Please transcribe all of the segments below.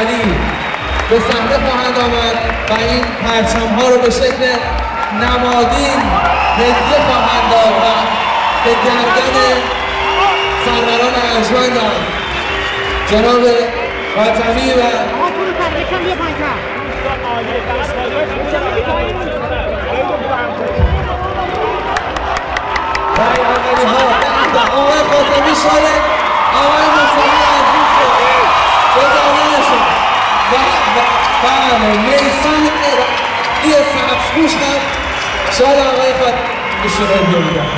اولی به صحنه خواهند آمد و این پرچم‌ها رو به شکل نمادین هدیه خواهند داد و به گردن سروران ارجمندند جناب خاتمی و آقای خاتمی شاید آقای مصطفی عزیز به دانشون و میسان ای سبزپوش هم شاید آقای خاتمیشون رو بودن.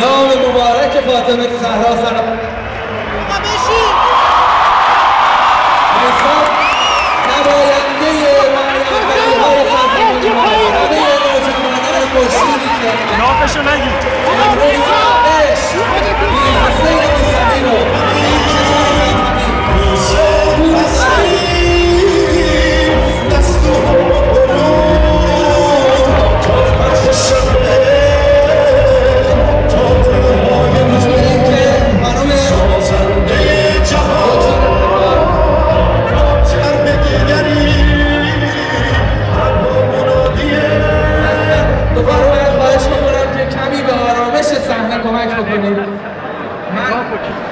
نام مبارک فاطمه زهرا سلام میسان نماینده های سلطنتی همه نوجوانان خوشبینی که نافشو نگید امروز عشق حسین موسوی رو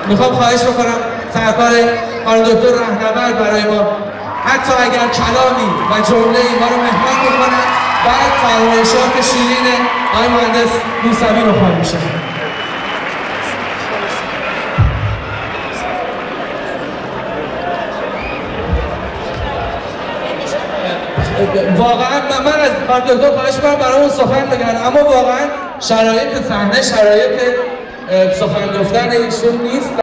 میخوام خواهش بکنم سرکار خانم دکتر رهنورد برای ما حتی اگر کلامی و جمله‌ای ما رو مهمان بکنن بعد فرمایشات شیرین آقای مهندس موسوی رو خواهیم میشه. واقعا من از خانم دکتر خواهش میکنم برای اون سخن بگن، اما واقعا شرایط صحنه شرایط سخن گفتن ایشون نیست.